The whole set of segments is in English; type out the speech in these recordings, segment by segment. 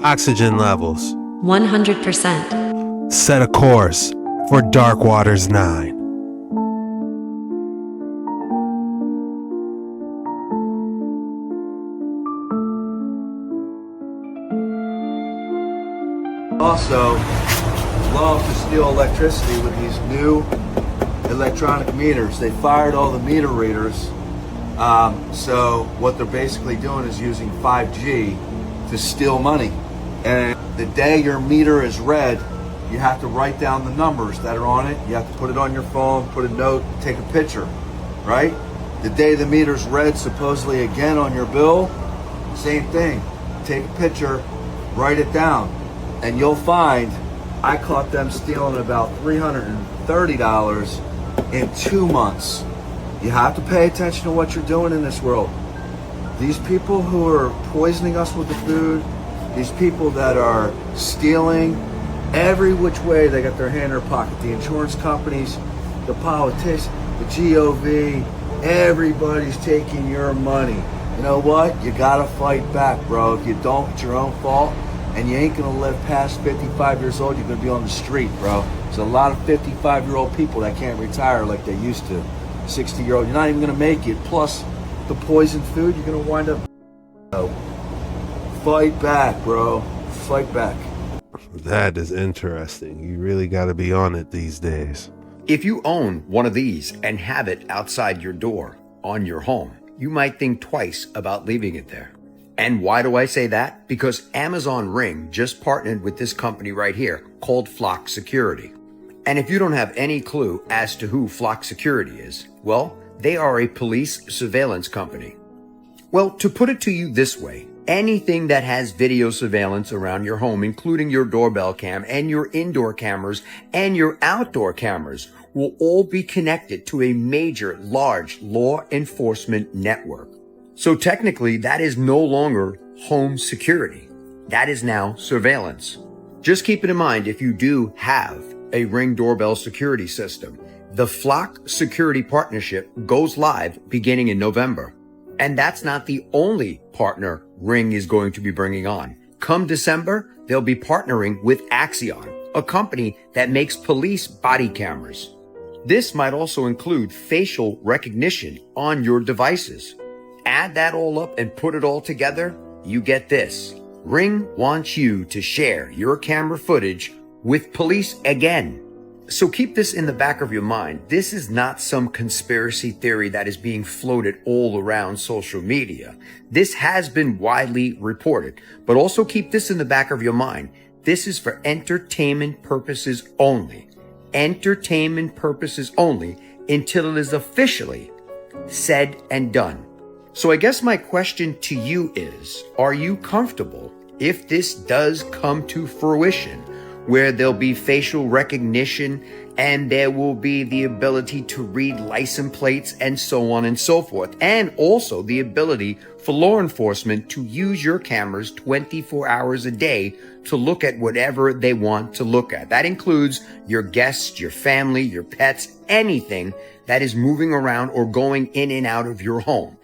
Oxygen levels. 100%. Set a course for Dark Waters 9. Also, love to steal electricity with these new electronic meters. They fired all the meter readers. So what they're basically doing is using 5G to steal money. And the day your meter is read, you have to write down the numbers that are on it. You have to put it on your phone, put a note, take a picture, right? The day the meter's read, supposedly again on your bill, same thing. Take a picture, write it down. And you'll find I caught them stealing about $330 in 2 months. You have to pay attention to what you're doing in this world. These people who are poisoning us with the food, these people that are stealing, every which way they got their hand in their pocket. The insurance companies, the politicians, the GOV, everybody's taking your money. You know what? You gotta fight back, bro. If you don't, it's your own fault. And you ain't gonna live past 55 years old, you're gonna be on the street, bro. There's a lot of 55-year-old people that can't retire like they used to. 60-year-old, you're not even gonna make it. Plus, the poisoned food, you're gonna wind up. Fight back, bro. Fight back. That is interesting. You really got to be on it these days. If you own one of these and have it outside your door on your home, you might think twice about leaving it there. And why do I say that? Because Amazon Ring just partnered with this company right here called Flock Security. And if you don't have any clue as to who Flock Security is, well, they are a police surveillance company. Well, to put it to you this way, anything that has video surveillance around your home, including your doorbell cam and your indoor cameras and your outdoor cameras, will all be connected to a major, large law enforcement network. So technically, that is no longer home security. That is now surveillance. Just keep it in mind if you do have a Ring doorbell security system. The Flock Security Partnership goes live beginning in November. And that's not the only partner Ring is going to be bringing on. Come December, they'll be partnering with Axion, a company that makes police body cameras. This might also include facial recognition on your devices. Add that all up and put it all together, you get this. Ring wants you to share your camera footage with police again. So keep this in the back of your mind. This is not some conspiracy theory that is being floated all around social media. This has been widely reported, but also keep this in the back of your mind. This is for entertainment purposes only. Entertainment purposes only until it is officially said and done. So I guess my question to you is, are you comfortable if this does come to fruition, where there'll be facial recognition and there will be the ability to read license plates and so on and so forth, and also the ability for law enforcement to use your cameras 24 hours a day to look at whatever they want to look at? That includes your guests, your family, your pets, anything that is moving around or going in and out of your home.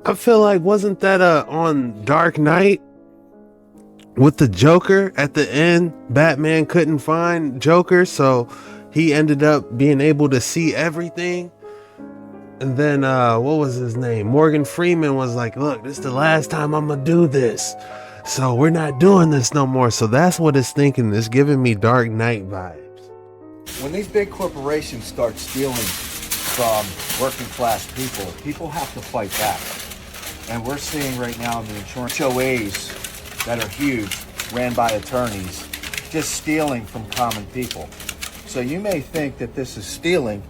I feel like, wasn't that on Dark Knight with the Joker at the end? Batman couldn't find Joker, so he ended up being able to see everything. And then what was his name? Morgan Freeman was like, look, this is the last time I'm gonna do this, so we're not doing this no more. So that's what it's thinking. It's giving me Dark Knight vibes. When these big corporations start stealing from working class people, people have to fight back. And we're seeing right now the insurance HOAs that are huge, ran by attorneys, just stealing from common people. So you may think that this is stealing,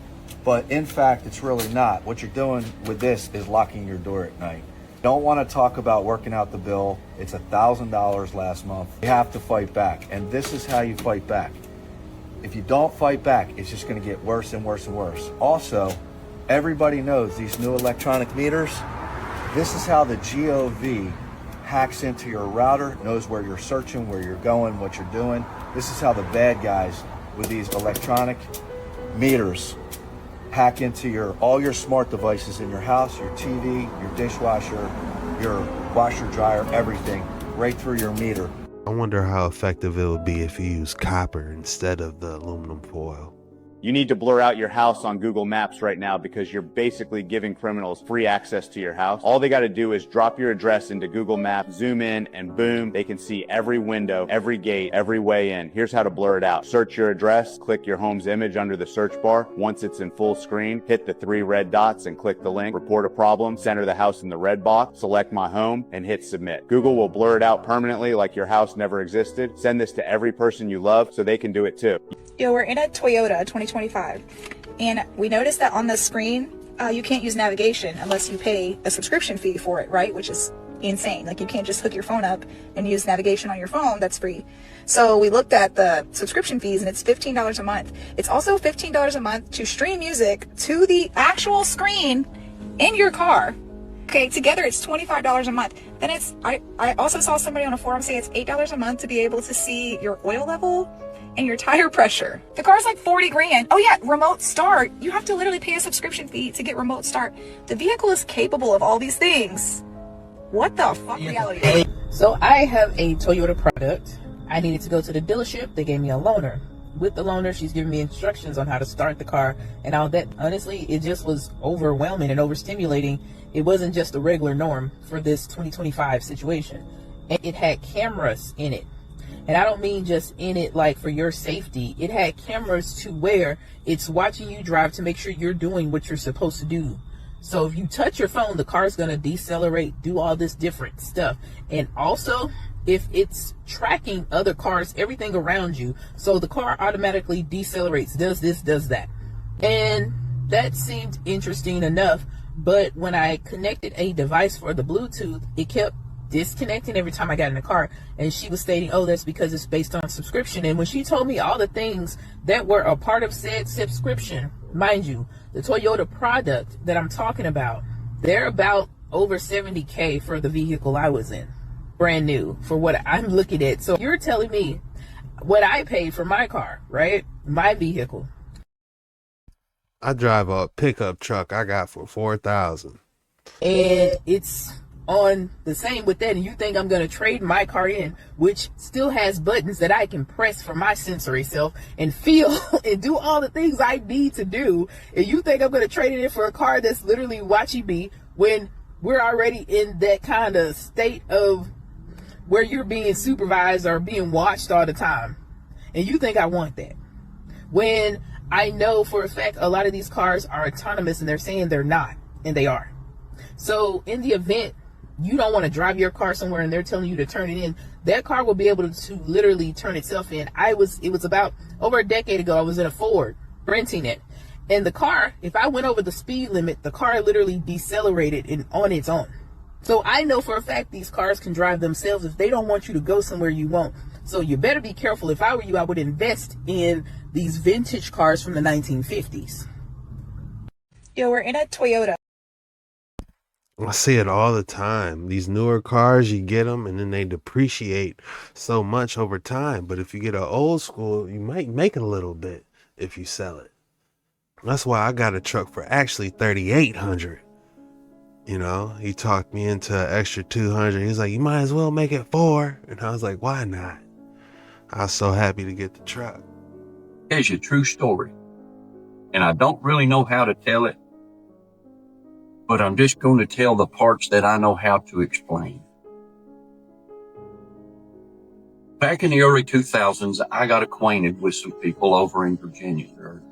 but in fact, it's really not. What you're doing with this is locking your door at night. Don't want to talk about working out the bill. It's $1,000 last month. You have to fight back, and this is how you fight back. If you don't fight back, it's just going to get worse and worse and worse. Also, everybody knows these new electronic meters. This is how the GOV hacks into your router, knows where you're searching, where you're going, what you're doing. This is how the bad guys with these electronic meters hack into all your smart devices in your house, your TV, your dishwasher, your washer, dryer, everything, right through your meter. I wonder how effective it would be if you use copper instead of the aluminum foil. You need to blur out your house on Google Maps right now because you're basically giving criminals free access to your house. All they got to do is drop your address into Google Maps, zoom in, and boom, they can see every window, every gate, every way in. Here's how to blur it out. Search your address, click your home's image under the search bar. Once it's in full screen, hit the 3 red dots and click the link. Report a problem, center the house in the red box, select my home, and hit submit. Google will blur it out permanently like your house never existed. Send this to every person you love so they can do it too. Yo, we're in a Toyota 2025, and we noticed that on the screen, you can't use navigation unless you pay a subscription fee for it, right? Which is insane. Like, you can't just hook your phone up and use navigation on your phone. That's free. So we looked at the subscription fees, and it's $15 a month. It's also $15 a month to stream music to the actual screen in your car. Okay, together it's $25 a month. Then I also saw somebody on a forum say it's $8 a month to be able to see your oil level and your tire pressure. The car's like 40 grand. Oh yeah, remote start. You have to literally pay a subscription fee to get remote start. The vehicle is capable of all these things. What the fuck reality? So I have a Toyota product. I needed to go to the dealership. They gave me a loaner. With the loaner, she's giving me instructions on how to start the car and all that. Honestly, it just was overwhelming and overstimulating. It wasn't just a regular norm for this 2025 situation. And it had cameras in it. And I don't mean just in it like for your safety. It had cameras to where it's watching you drive to make sure you're doing what you're supposed to do. So if you touch your phone, the car's going to decelerate, do all this different stuff. And also, if it's tracking other cars, everything around you, so the car automatically decelerates, does this, does that. And that seemed interesting enough. But when I connected a device for the Bluetooth, it kept disconnecting every time I got in the car, and she was stating, oh, that's because it's based on subscription. And when she told me all the things that were a part of said subscription, mind you, the Toyota product that I'm talking about, they're about over $70K for the vehicle I was in, brand new, for what I'm looking at. So you're telling me what I paid for my car, right? My vehicle. I drive a pickup truck I got for $4,000. And it's on the same with that, and you think I'm going to trade my car in, which still has buttons that I can press for my sensory self and feel and do all the things I need to do, and you think I'm going to trade it in for a car that's literally watching me when we're already in that kind of state of where you're being supervised or being watched all the time, and you think I want that, when I know for a fact a lot of these cars are autonomous and they're saying they're not, and they are. So in the event you don't want to drive your car somewhere and they're telling you to turn it in, that car will be able to literally turn itself in. It was about over a decade ago, I was in a Ford renting it, and the car, if I went over the speed limit, the car literally decelerated on its own. So I know for a fact these cars can drive themselves if they don't want you to go somewhere you won't. So you better be careful. If I were you, I would invest in these vintage cars from the 1950s. Yo, we're in a Toyota. I see it all the time. These newer cars, you get them and then they depreciate so much over time. But if you get an old school, you might make a little bit if you sell it. That's why I got a truck for actually $3,800. You know, he talked me into an extra $200. He's like, you might as well make it $4,000. And I was like, why not? I was so happy to get the truck. It's a true story. And I don't really know how to tell it, but I'm just going to tell the parts that I know how to explain. Back in the early 2000s, I got acquainted with some people over in Virginia. Their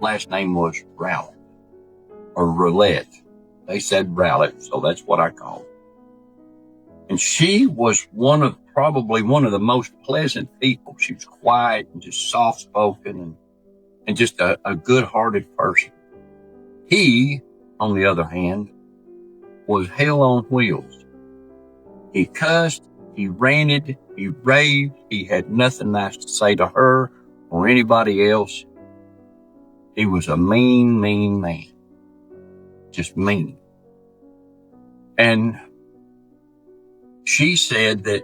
last name was Rowlett, or Roulette. They said Rowlett, so that's what I call her. And she was probably one of the most pleasant people. She was quiet and just soft-spoken and just a good-hearted person. He, on the other hand, was hell on wheels. He cussed, he ranted, he raved, he had nothing nice to say to her or anybody else. He was a mean, mean man. Just mean. And she said that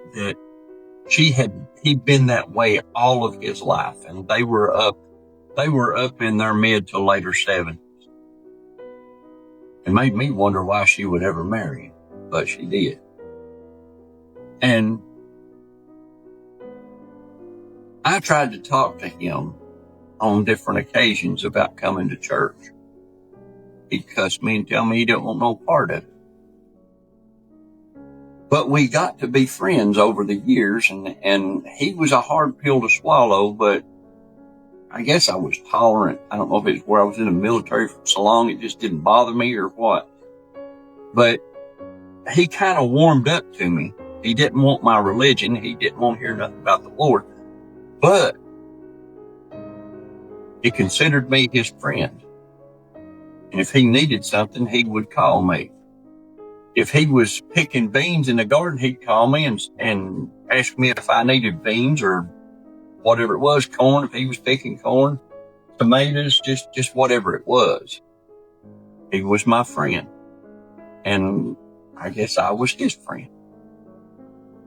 he'd been that way all of his life, and they were up in their mid to later 70s. It made me wonder why she would ever marry him, but she did. And I tried to talk to him on different occasions about coming to church. He'd cuss me and tell me he didn't want no part of it. But we got to be friends over the years, and he was a hard pill to swallow, but I guess I was tolerant. I don't know if it's where I was in the military for so long, it just didn't bother me or what. But he kind of warmed up to me. He didn't want my religion. He didn't want to hear nothing about the Lord. But he considered me his friend. And if he needed something, he would call me. If he was picking beans in the garden, he'd call me and ask me if I needed beans or whatever it was, corn, if he was picking corn, tomatoes, just whatever it was. He was my friend. And I guess I was his friend.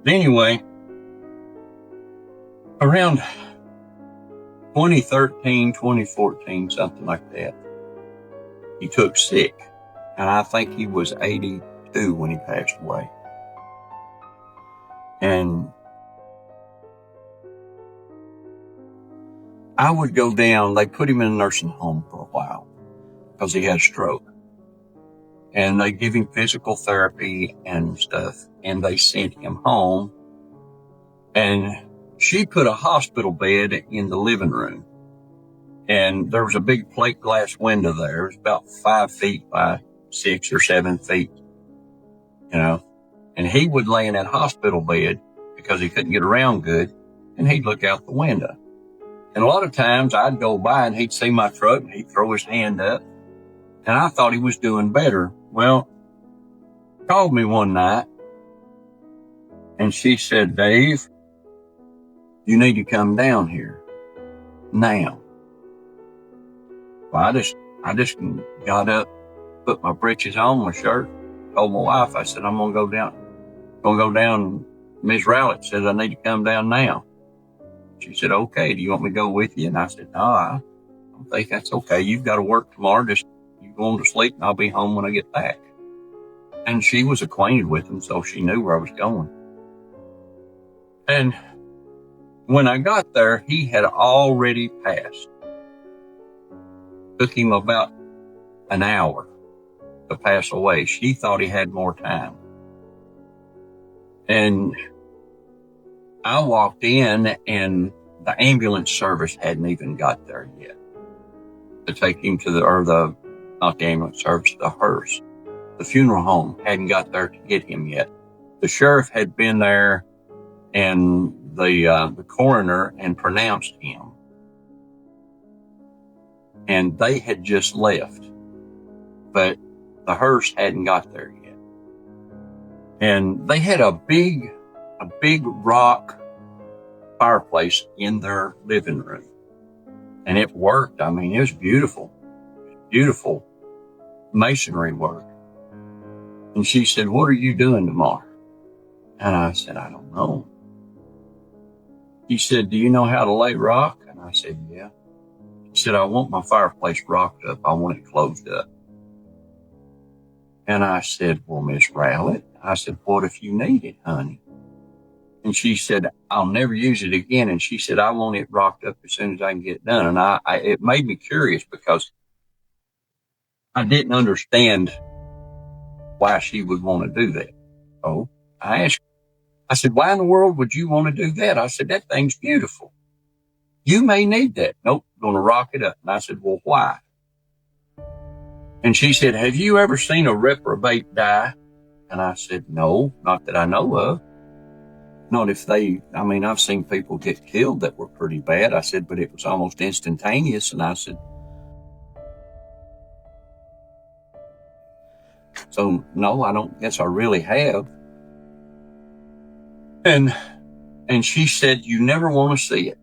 But anyway, around 2013, 2014, something like that, he took sick. And I think he was 82 when he passed away. And I would go down, they put him in a nursing home for a while because he had a stroke. And they give him physical therapy and stuff. And they sent him home. And she put a hospital bed in the living room. And there was a big plate glass window there. It was about 5 feet by 6 or 7 feet, you know. And he would lay in that hospital bed because he couldn't get around good. And he'd look out the window. And a lot of times I'd go by and he'd see my truck and he'd throw his hand up. And I thought he was doing better. Well, he called me one night and she said, Dave, you need to come down here now. Well, I just got up, put my breeches on, my shirt, told my wife, I said, I'm going to go down. Miss Rowlett said, I need to come down now. She said, okay, do you want me to go with you? And I said, no, I don't think that's okay. You've got to work tomorrow. Just you go on to sleep and I'll be home when I get back. And she was acquainted with him, so she knew where I was going. And when I got there, he had already passed. Took him about an hour to pass away. She thought he had more time. And I walked in and the ambulance service hadn't even got there yet to take him to not the ambulance service, the hearse. The funeral home hadn't got there to get him yet. The sheriff had been there and the coroner and pronounced him. And they had just left, but the hearse hadn't got there yet. And they had a big rock fireplace in their living room. And it worked. I mean, it was beautiful masonry work. And she said, what are you doing tomorrow? And I said, I don't know. She said, do you know how to lay rock? And I said, yeah. She said, I want my fireplace rocked up. I want it closed up. And I said, well, Miss Rowlett, I said, what if you need it, honey? And she said, I'll never use it again. And she said, I want it rocked up as soon as I can get it done. And it made me curious because I didn't understand why she would want to do that. So I asked, I said, why in the world would you want to do that? I said, that thing's beautiful. You may need that. Nope, going to rock it up. And I said, well, why? And she said, have you ever seen a reprobate die? And I said, no, not that I know of. Not if I've seen people get killed that were pretty bad. I said, but it was almost instantaneous. And I said, so no, I don't guess I really have. And she said, you never want to see it.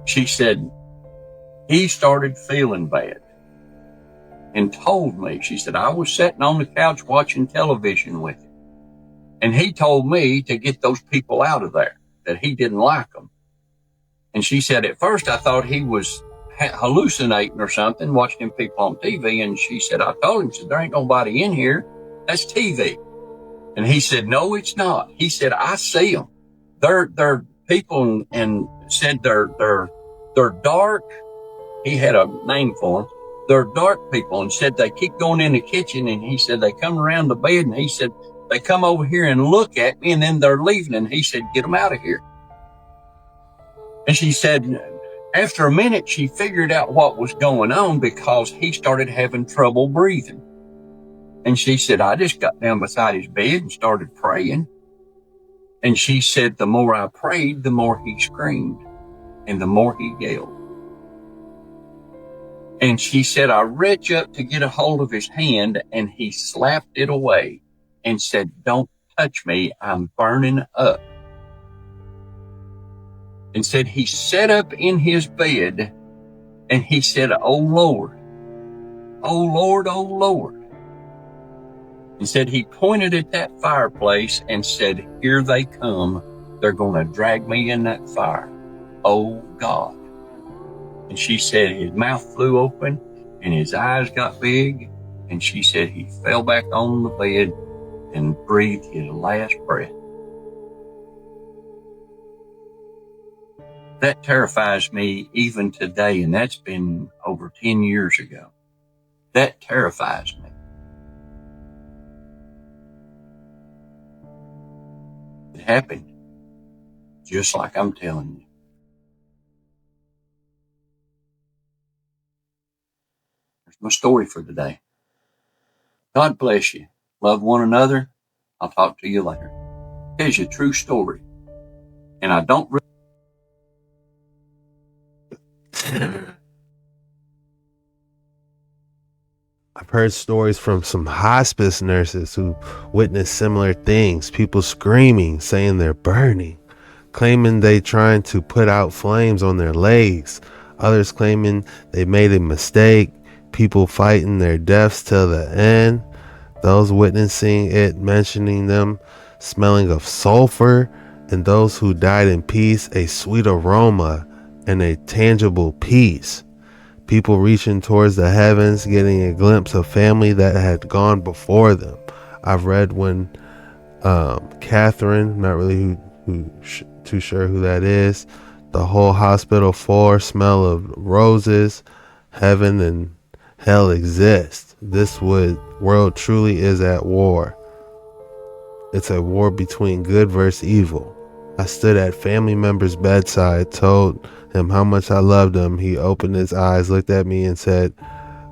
She said, he started feeling bad and told me, she said, I was sitting on the couch watching television with him. And he told me to get those people out of there, that he didn't like them. And she said, at first I thought he was hallucinating or something, watching people on TV. And she said, I told him, said, there ain't nobody in here. That's TV. And he said, no, it's not. He said, I see them. They're people and said they're dark. He had a name for them. They're dark people, and said they keep going in the kitchen, and he said they come around the bed, and he said they come over here and look at me, and then they're leaving, and he said, get them out of here. And she said after a minute, she figured out what was going on because he started having trouble breathing. And she said, I just got down beside his bed and started praying. And she said, the more I prayed, the more he screamed and the more he yelled. And she said, I reached up to get a hold of his hand and he slapped it away and said, don't touch me, I'm burning up. And said he sat up in his bed and he said, oh Lord, oh Lord, oh Lord. And said he pointed at that fireplace and said, here they come. They're going to drag me in that fire. Oh God. And she said his mouth flew open and his eyes got big. And she said he fell back on the bed and breathed his last breath. That terrifies me even today, and that's been over 10 years ago. That terrifies me. It happened just like I'm telling you. There's my story for today. God bless you. Love one another. I'll talk to you later. Here's your true story. And I don't I've heard stories from some hospice nurses who witnessed similar things. People screaming, saying they're burning, claiming they trying to put out flames on their legs. Others claiming they made a mistake. People fighting their deaths till the end. Those witnessing it mentioning them smelling of sulfur, and those who died in peace, a sweet aroma and a tangible peace. People reaching towards the heavens, getting a glimpse of family that had gone before them. I've read when Catherine, not really too sure who that is, the whole hospital floor smell of roses, heaven and hell exist. This world truly is at war. It's a war between good versus evil. I stood at family member's bedside, told him how much I loved him. He opened his eyes, looked at me and said,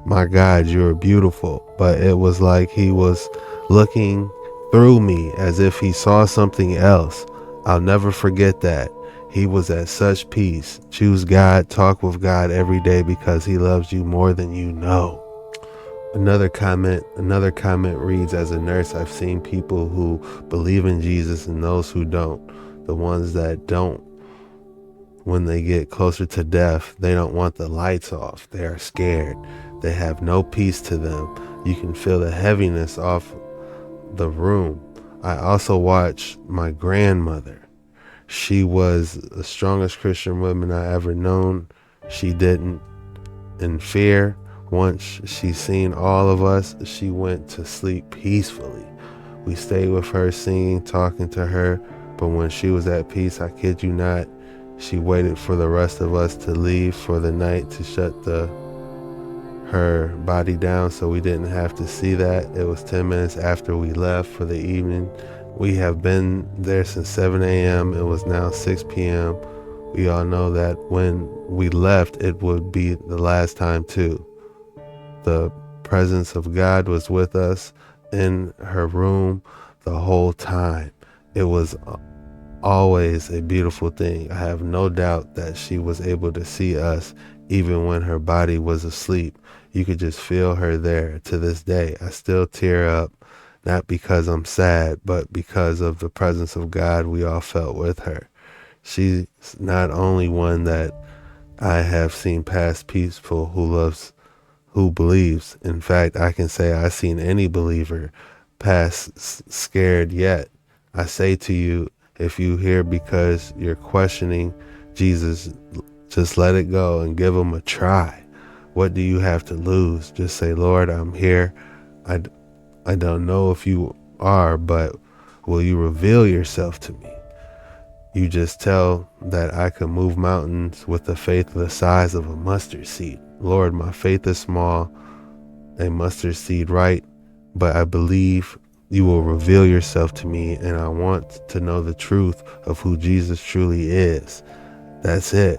my God, you're beautiful. But it was like he was looking through me as if he saw something else. I'll never forget that. He was at such peace. Choose God, talk with God every day because he loves you more than you know. Another comment reads, as a nurse, I've seen people who believe in Jesus and those who don't. The ones that don't, when they get closer to death, they don't want the lights off. They are scared. They have no peace to them. You can feel the heaviness off the room. I also watched my grandmother. She was the strongest Christian woman I ever known. She didn't in fear. Once she seen all of us, she went to sleep peacefully. We stayed with her, singing, talking to her. But when she was at peace, I kid you not, she waited for the rest of us to leave for the night to shut her body down so we didn't have to see that. It was 10 minutes after we left for the evening. We have been there since 7 a.m. It was now 6 p.m. We all know that when we left, it would be the last time too. The presence of God was with us in her room the whole time. It was always a beautiful thing. I have no doubt that she was able to see us even when her body was asleep. You could just feel her there. To this day, I still tear up, not because I'm sad, but because of the presence of God we all felt with her. She's not only one that I have seen pass peaceful who believes. In fact, I can say I've seen any believer pass scared yet. I say to you, if you hear because you're questioning Jesus, just let it go and give him a try. What do you have to lose? Just say, Lord, I'm here. I don't know if you are, but will you reveal yourself to me? You just tell that I can move mountains with a faith the size of a mustard seed. Lord, my faith is small, a mustard seed, right? But I believe you will reveal yourself to me, and I want to know the truth of who Jesus truly is. That's it.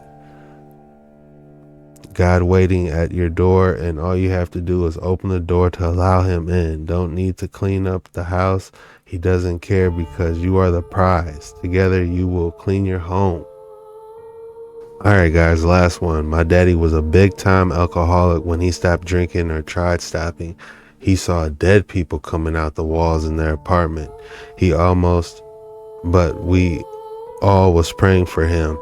God waiting at your door, and all you have to do is open the door to allow him in. Don't need to clean up the house. He doesn't care because you are the prize. Together you will clean your home. Alright guys, last one. My daddy was a big time alcoholic. When he stopped drinking or tried stopping, he saw dead people coming out the walls in their apartment. But we all was praying for him.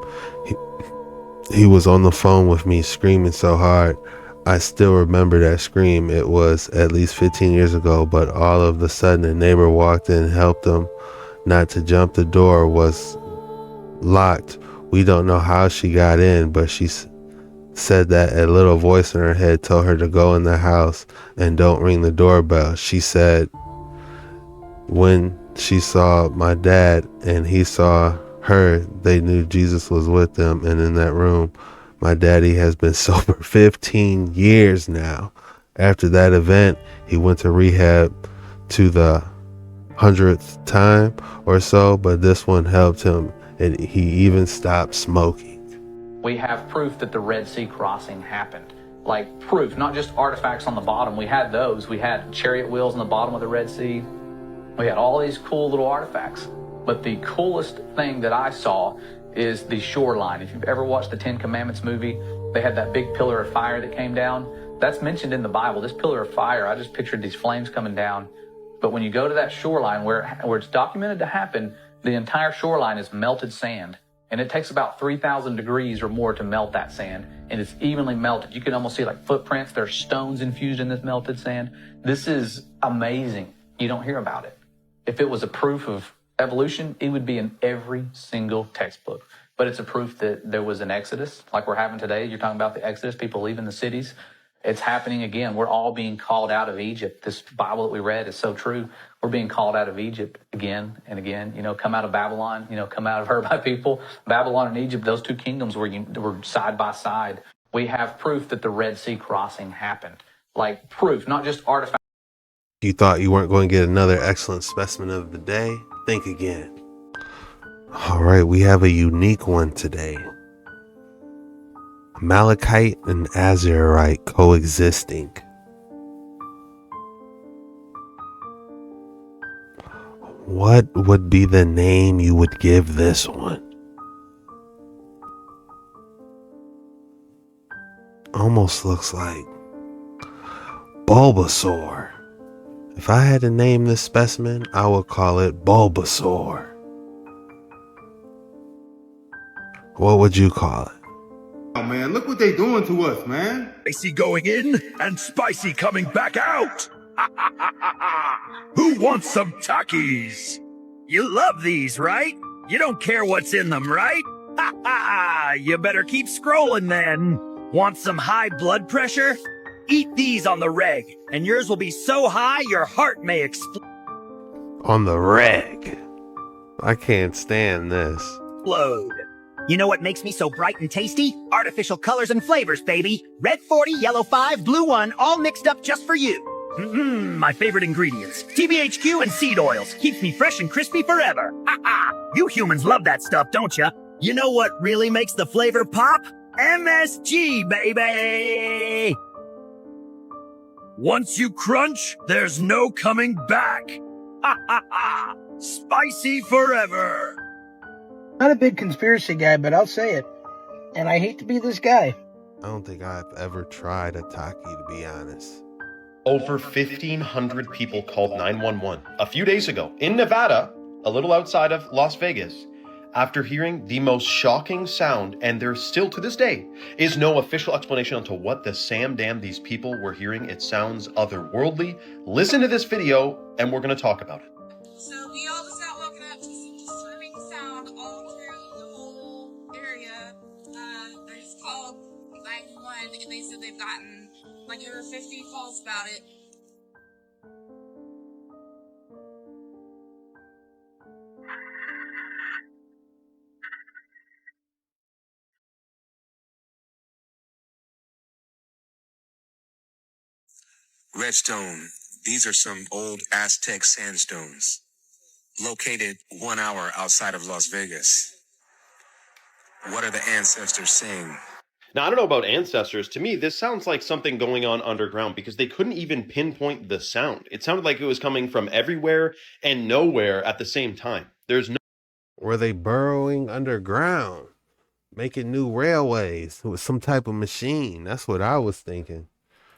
He was on the phone with me screaming so hard. I still remember that scream. It was at least 15 years ago, but all of a sudden a neighbor walked in and helped him not to jump. The door was locked. We don't know how she got in, but she said that a little voice in her head told her to go in the house and don't ring the doorbell. She said when she saw my dad and he saw her, they knew Jesus was with them. And in that room, my daddy has been sober 15 years now. After that event, he went to rehab to the 100th time or so, but this one helped him, and he even stopped smoking. We have proof that the Red Sea crossing happened. Like proof, not just artifacts on the bottom. We had those. We had chariot wheels on the bottom of the Red Sea. We had all these cool little artifacts. But the coolest thing that I saw is the shoreline. If you've ever watched the Ten Commandments movie, they had that big pillar of fire that came down. That's mentioned in the Bible. This pillar of fire, I just pictured these flames coming down. But when you go to that shoreline where it's documented to happen, the entire shoreline is melted sand. And it takes about 3,000 degrees or more to melt that sand. And it's evenly melted. You can almost see like footprints. There's stones infused in this melted sand. This is amazing. You don't hear about it. If it was a proof of evolution, it would be in every single textbook. But it's a proof that there was an exodus, like we're having today. You're talking about the exodus, people leaving the cities. It's happening again. We're all being called out of Egypt. This Bible that we read is so true. We're being called out of Egypt again and again. You know, come out of Babylon, come out of her by people. Babylon and Egypt, those two kingdoms were side by side. We have proof that the Red Sea crossing happened. Like proof, not just artifacts. You thought you weren't going to get another excellent specimen of the day? Think again. All right, we have a unique one today. Malachite and Azurite coexisting. What would be the name you would give this one? Almost looks like Bulbasaur. If I had to name this specimen, I would call it Bulbasaur. What would you call it? Oh man, look what they doing to us, man. Spicy going in and spicy coming back out. Who wants some Takis? You love these, right? You don't care what's in them, right? You better keep scrolling then. Want some high blood pressure? Eat these on the reg, and yours will be so high your heart may explode. On the reg. I can't stand this. You know what makes me so bright and tasty? Artificial colors and flavors, baby. Red 40, yellow 5, blue 1, all mixed up just for you. My favorite ingredients. TBHQ and seed oils. Keeps me fresh and crispy forever. You humans love that stuff, don't ya? You know what really makes the flavor pop? MSG, baby! Once you crunch, there's no coming back. Spicy forever. Not a big conspiracy guy, but I'll say it. And I hate to be this guy. I don't think I've ever tried a Taki, to be honest. Over 1,500 people called 911 a few days ago in Nevada, a little outside of Las Vegas, after hearing the most shocking sound, and there still to this day is no official explanation onto what the Sam damn these people were hearing. It sounds otherworldly. Listen to this video and we're going to talk about it. So we all just got woken up to some disturbing sound all through the whole area. They just called 911 and they said they've gotten like over 50 calls about it. Redstone. These are some old Aztec sandstones, located 1 hour outside of Las Vegas. What are the ancestors saying? Now, I don't know about ancestors. To me, this sounds like something going on underground because they couldn't even pinpoint the sound. It sounded like it was coming from everywhere and nowhere at the same time. There's no... Were they burrowing underground, making new railways with some type of machine? That's what I was thinking.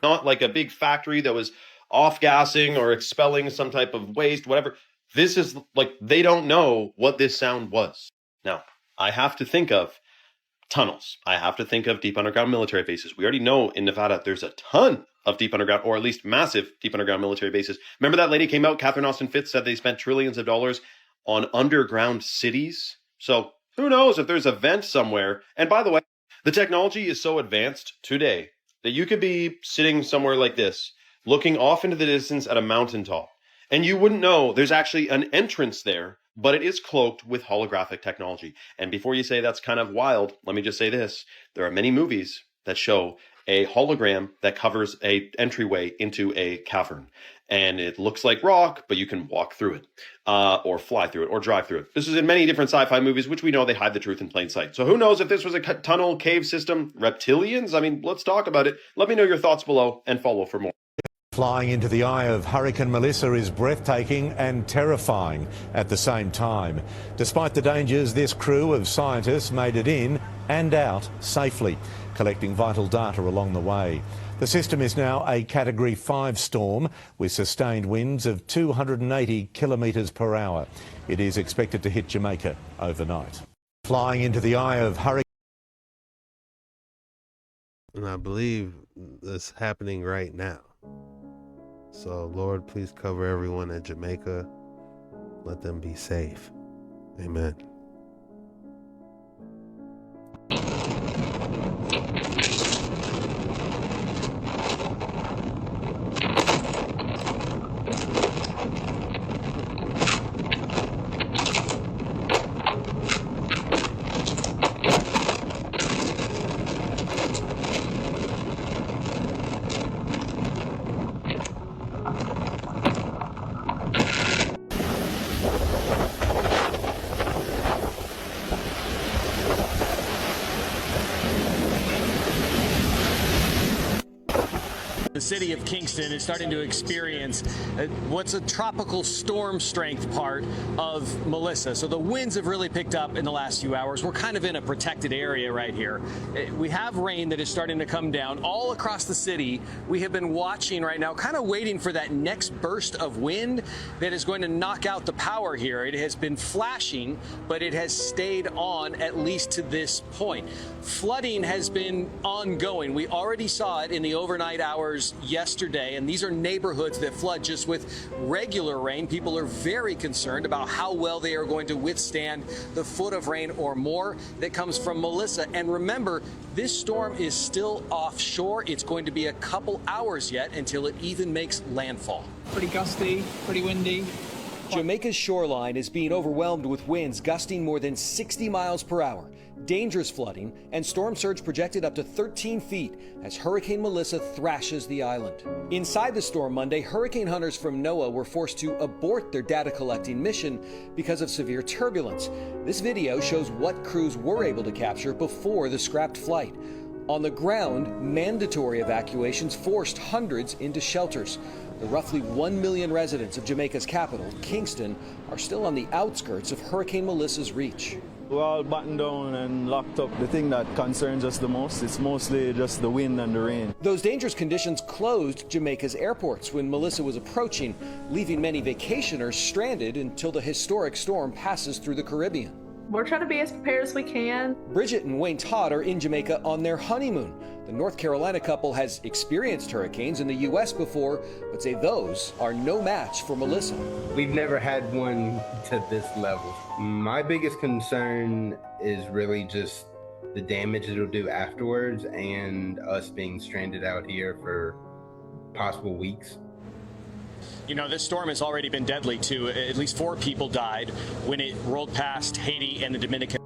Not like a big factory that was off-gassing or expelling some type of waste, whatever. This is like, they don't know what this sound was. Now, I have to think of tunnels. I have to think of deep underground military bases. We already know in Nevada there's a ton of deep underground, or at least massive deep underground military bases. Remember that lady came out, Catherine Austin Fitts, said they spent trillions of dollars on underground cities? So who knows if there's a vent somewhere. And by the way, the technology is so advanced today that you could be sitting somewhere like this, looking off into the distance at a mountaintop, and you wouldn't know there's actually an entrance there, but it is cloaked with holographic technology. And before you say that's kind of wild, let me just say this. There are many movies that show a hologram that covers a entryway into a cavern. And it looks like rock, but you can walk through it, or fly through it, or drive through it. This is in many different sci-fi movies, which we know they hide the truth in plain sight. So who knows if this was a tunnel cave system? Reptilians? I mean, let's talk about it. Let me know your thoughts below and follow for more. Flying into the eye of Hurricane Melissa is breathtaking and terrifying at the same time. Despite the dangers, this crew of scientists made it in and out safely, collecting vital data along the way. The system is now a Category 5 storm with sustained winds of 280 kilometres per hour. It is expected to hit Jamaica overnight. Flying into the eye of Hurricane... And I believe that's happening right now. So, Lord, please cover everyone at Jamaica. Let them be safe. Amen. The city of Kingston is starting to experience what's a tropical storm strength part of Melissa. So the winds have really picked up in the last few hours. We're kind of in a protected area right here. We have rain that is starting to come down all across the city. We have been watching right now, kind of waiting for that next burst of wind that is going to knock out the power here. It has been flashing, but it has stayed on at least to this point. Flooding has been ongoing. We already saw it in the overnight hours yesterday, and these are neighborhoods that flood just with regular rain. People are very concerned about how well they are going to withstand the foot of rain or more that comes from Melissa. And remember, this storm is still offshore. It's going to be a couple hours yet until it even makes landfall. Pretty gusty, pretty windy. Jamaica's shoreline is being overwhelmed with winds gusting more than 60 miles per hour. Dangerous flooding and storm surge projected up to 13 feet as Hurricane Melissa thrashes the island. Inside the storm Monday, hurricane hunters from NOAA were forced to abort their data collecting mission because of severe turbulence. This video shows what crews were able to capture before the scrapped flight. On the ground, mandatory evacuations forced hundreds into shelters. The roughly 1 million residents of Jamaica's capital, Kingston, are still on the outskirts of Hurricane Melissa's reach. We're all battened down and locked up. The thing that concerns us the most is mostly just the wind and the rain. Those dangerous conditions closed Jamaica's airports when Melissa was approaching, leaving many vacationers stranded until the historic storm passes through the Caribbean. We're trying to be as prepared as we can. Bridget and Wayne Todd are in Jamaica on their honeymoon. The North Carolina couple has experienced hurricanes in the U.S. before, but say those are no match for Melissa. We've never had one to this level. My biggest concern is really just the damage it'll do afterwards and us being stranded out here for possible weeks. You know, this storm has already been deadly too. At least 4 people died when it rolled past Haiti and the Dominican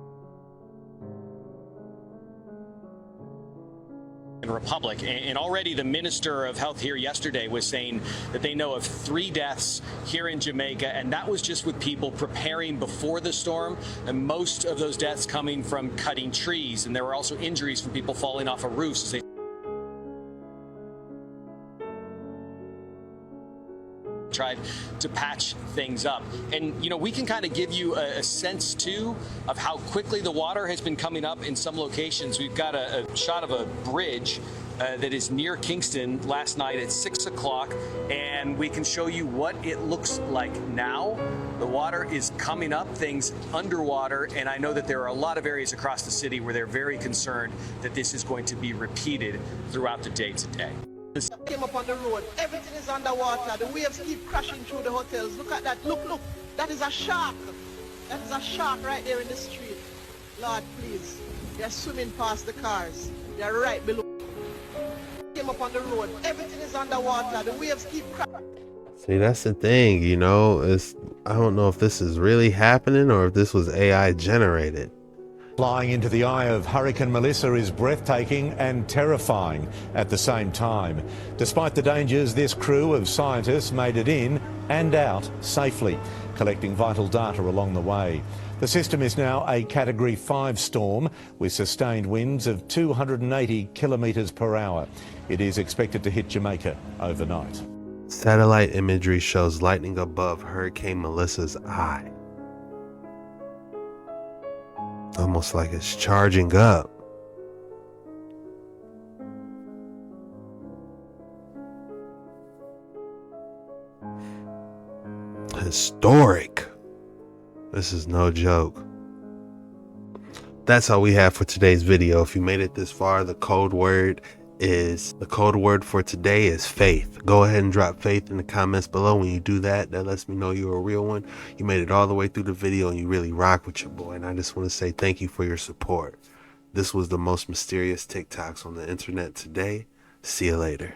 Republic. And already the Minister of Health here yesterday was saying that they know of 3 deaths here in Jamaica, and that was just with people preparing before the storm, and most of those deaths coming from cutting trees. And there were also injuries from people falling off of roofs as they tried to patch things up. And you know, we can kind of give you a sense too of how quickly the water has been coming up in some locations. We've got a shot of a bridge that is near Kingston last night at 6 o'clock, and we can show you what it looks like now. The water is coming up, things underwater, and I know that there are a lot of areas across the city where they're very concerned that this is going to be repeated throughout the day today. Came up on the road, everything is underwater, the waves keep crashing through the hotels. Look at that, look, that is a shark. That is a shark right there in the street. Lord, please, they're swimming past the cars. They're right below. Came up on the road, everything is underwater, the waves keep crashing. See, that's the thing, you know, I don't know if this is really happening or if this was AI generated. Flying into the eye of Hurricane Melissa is breathtaking and terrifying at the same time. Despite the dangers, this crew of scientists made it in and out safely, collecting vital data along the way. The system is now a Category 5 storm with sustained winds of 280 kilometres per hour. It is expected to hit Jamaica overnight. Satellite imagery shows lightning above Hurricane Melissa's eye. Almost like it's charging up. Historic. This is no joke. That's all we have for today's video. If you made it this far, the code word for today is faith. Go ahead and drop faith in the comments below. When you do that, that lets me know you're a real one. You made it all the way through the video and you really rock with your boy. And I just want to say thank you for your support. This was the most mysterious TikToks on the internet today. See you later.